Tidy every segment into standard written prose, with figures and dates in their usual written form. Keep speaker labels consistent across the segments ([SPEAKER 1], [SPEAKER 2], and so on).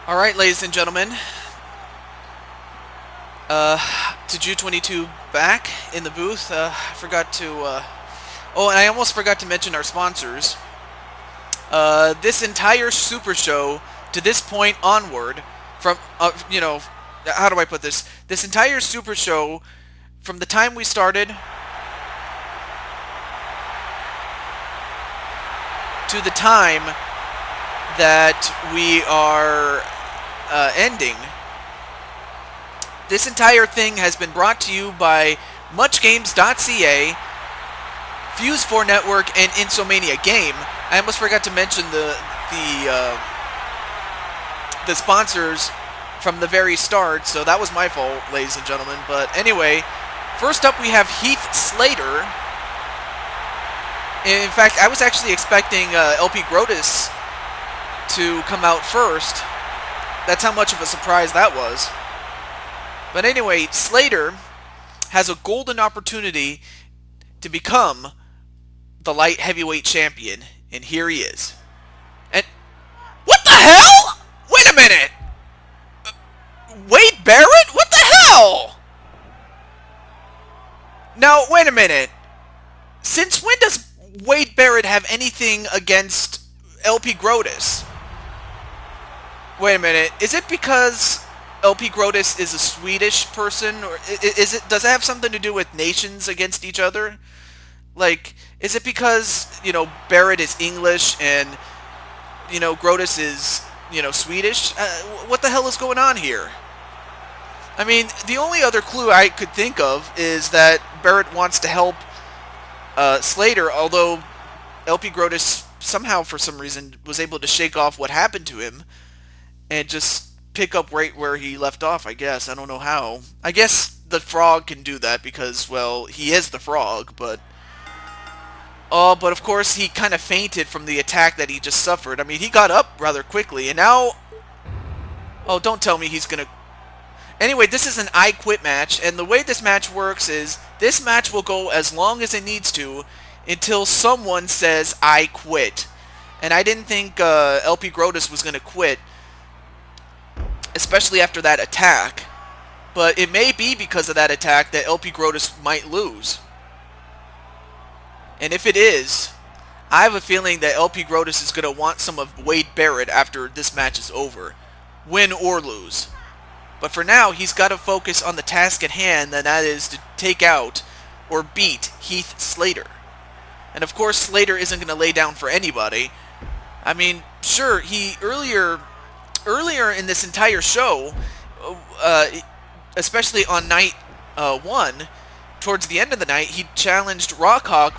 [SPEAKER 1] Alright, ladies and gentlemen, to Ju22 back in the booth. I forgot to, oh, and I almost forgot to mention our sponsors. This entire Super Show, to this point onward, from, how do I put this? This entire Super Show, from the time we started to the time that we are ending, this entire thing has been brought to you by MuchGames.ca, Fuse4 Network, and Insomania Game. I almost forgot to mention the sponsors from the very start, so that was my fault, ladies and gentlemen. But anyway, first up we have Heath Slater. In fact, I was actually expecting LPGrodus to come out first. That's how much of a surprise that was. But anyway, Slater has a golden opportunity to become the light heavyweight champion, and here he is. And what the hell? Wait a minute. Wade Barrett? What the hell? Now, wait a minute. Since when does Wade Barrett have anything against LPGrodus? Wait a minute. Is it because LPGrodus is a Swedish person, or does it have something to do with nations against each other? Like, is it because, Barrett is English and, Grodus is, Swedish? What the hell is going on here? I mean, the only other clue I could think of is that Barrett wants to help Slater, although LPGrodus somehow, for some reason, was able to shake off what happened to him and just pick up right where he left off, I guess. I don't know how. I guess the Frog can do that because, well, he is the Frog, but... Oh, but of course he kind of fainted from the attack that he just suffered. I mean, he got up rather quickly, and now... Oh, don't tell me he's gonna... Anyway, this is an I Quit match, and the way this match works is this match will go as long as it needs to until someone says, I quit. And I didn't think LPGrodus was going to quit, especially after that attack. But it may be because of that attack that LPGrodus might lose. And if it is, I have a feeling that LPGrodus is going to want some of Wade Barrett after this match is over, win or lose. But for now, he's got to focus on the task at hand, and that is to take out or beat Heath Slater. And of course, Slater isn't going to lay down for anybody. I mean, sure, he earlier in this entire show, especially on night 1, towards the end of the night, he challenged Rockhawk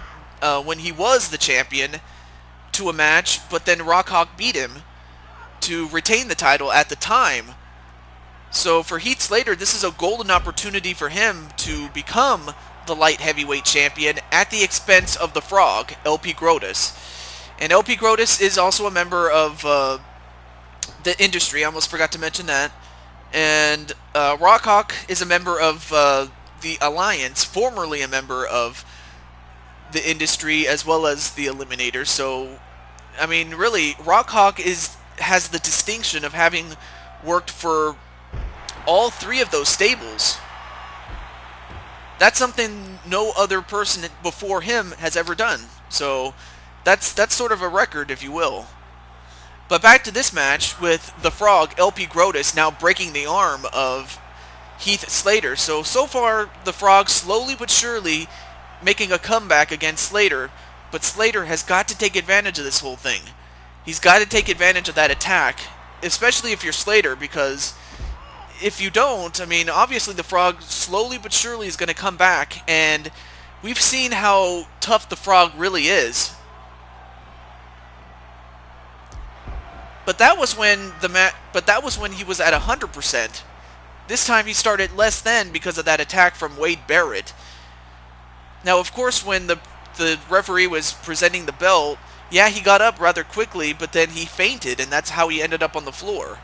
[SPEAKER 1] when he was the champion to a match, but then Rockhawk beat him to retain the title at the time. So for Heath Slater, this is a golden opportunity for him to become the light heavyweight champion at the expense of the Frog, LPGrodus. And LPGrodus is also a member of the industry. I almost forgot to mention that. And Rockhawk is a member of the Alliance, formerly a member of the industry as well as the Eliminators. So, I mean, really, Rockhawk has the distinction of having worked for all three of those stables. That's something no other person before him has ever done. So that's sort of a record, if you will. But back to this match with the Frog, LPGrodus, now breaking the arm of Heath Slater. So far, the Frog slowly but surely making a comeback against Slater. But Slater has got to take advantage of this whole thing. He's got to take advantage of that attack, especially if you're Slater, because if you don't, I mean, obviously the Frog slowly but surely is going to come back, and we've seen how tough the Frog really is. But that was when he was at 100%. This time he started less than because of that attack from Wade Barrett. Now, of course, when the referee was presenting the belt, yeah, he got up rather quickly, but then he fainted, and that's how he ended up on the floor.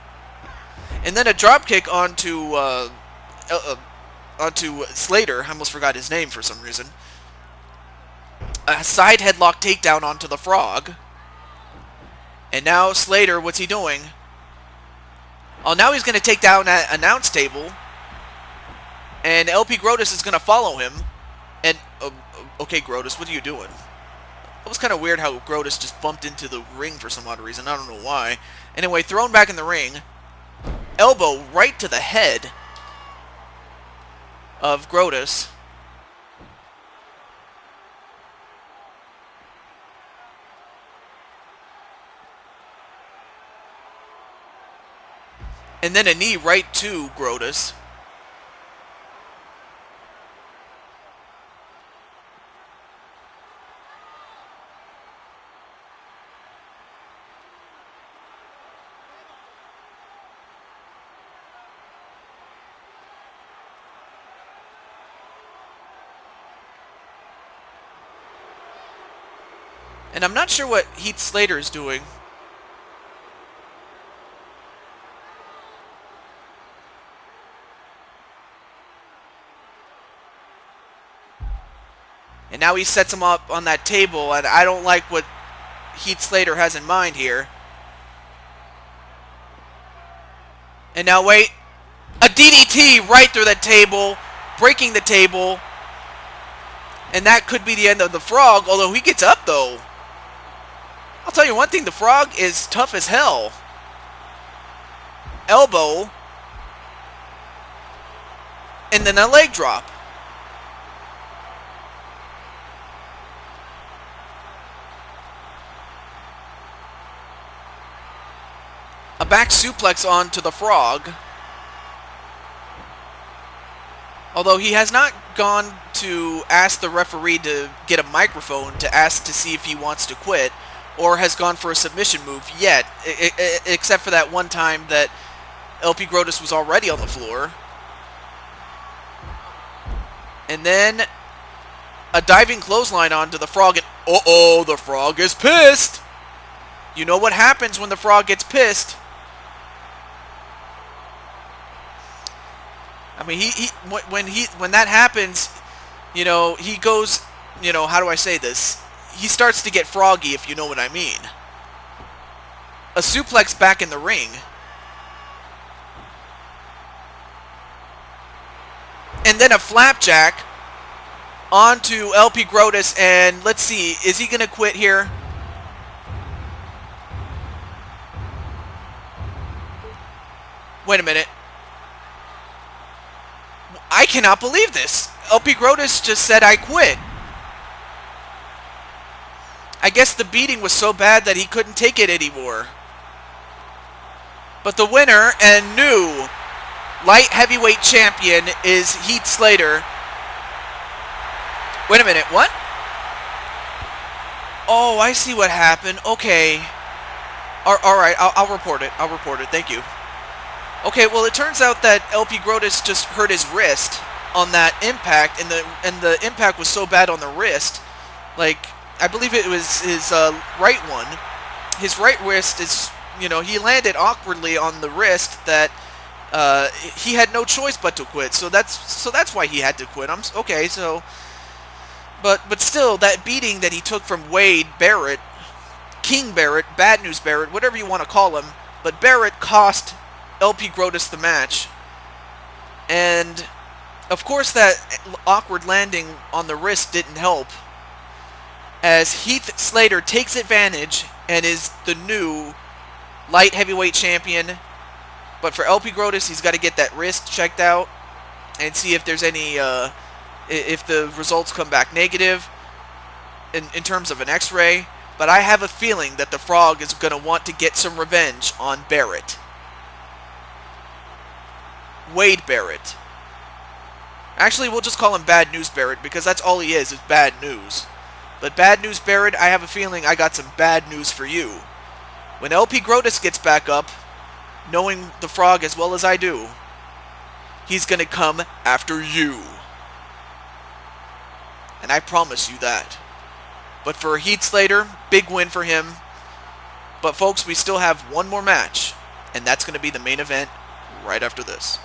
[SPEAKER 1] And then a dropkick onto Slater. I almost forgot his name for some reason. A side headlock takedown onto the Frog. And now Slater, what's he doing? Oh, now he's going to take down that announce table. And LPGrodus is going to follow him. And, okay, Grodus, what are you doing? It was kind of weird how Grodus just bumped into the ring for some odd reason. I don't know why. Anyway, thrown back in the ring. Elbow right to the head of Grodus. And then a knee right to Grodus. And I'm not sure what Heath Slater is doing. And now he sets him up on that table, and I don't like what Heath Slater has in mind here. And now wait. A DDT right through the table, breaking the table. And that could be the end of the Frog, although he gets up though. I'll tell you one thing, the Frog is tough as hell. Elbow. And then a leg drop. A back suplex onto the Frog. Although he has not gone to ask the referee to get a microphone to ask to see if he wants to quit, or has gone for a submission move yet, except for that one time that LPGrodus was already on the floor. And then a diving clothesline onto the Frog, and uh-oh, the Frog is pissed! You know what happens when the Frog gets pissed. I mean, when that happens, you know, he goes, you know, how do I say this? He starts to get froggy, if you know what I mean. A suplex back in the ring. And then a flapjack onto LPGrodus, and let's see, is he going to quit here? Wait a minute. I cannot believe this. LPGrodus just said, I quit. I guess the beating was so bad that he couldn't take it anymore. But the winner and new light heavyweight champion is Heath Slater. Wait a minute, what? Oh, I see what happened. Okay. Alright, I'll report it. I'll report it. Thank you. Okay, well, it turns out that LPGrodus just hurt his wrist on that impact, and the impact was so bad on the wrist, like, I believe it was his right one. His right wrist is, you know, he landed awkwardly on the wrist that he had no choice but to quit. So that's why he had to quit. Okay, so, but still, that beating that he took from Wade Barrett, King Barrett, Bad News Barrett, whatever you want to call him, but Barrett cost LPGrodus the match. And of course that awkward landing on the wrist didn't help, as Heath Slater takes advantage and is the new light heavyweight champion. But for LPGrodus, he's got to get that wrist checked out and see if there's any if the results come back negative in terms of an x-ray. But I have a feeling that the Frog is going to want to get some revenge on Barrett. Wade Barrett. Actually, we'll just call him Bad News Barrett, because that's all he is bad news. But Bad News Barrett, I have a feeling I got some bad news for you. When LPGrodus gets back up, knowing the Frog as well as I do, he's going to come after you. And I promise you that. But for Heath Slater, big win for him. But folks, we still have one more match, and that's going to be the main event right after this.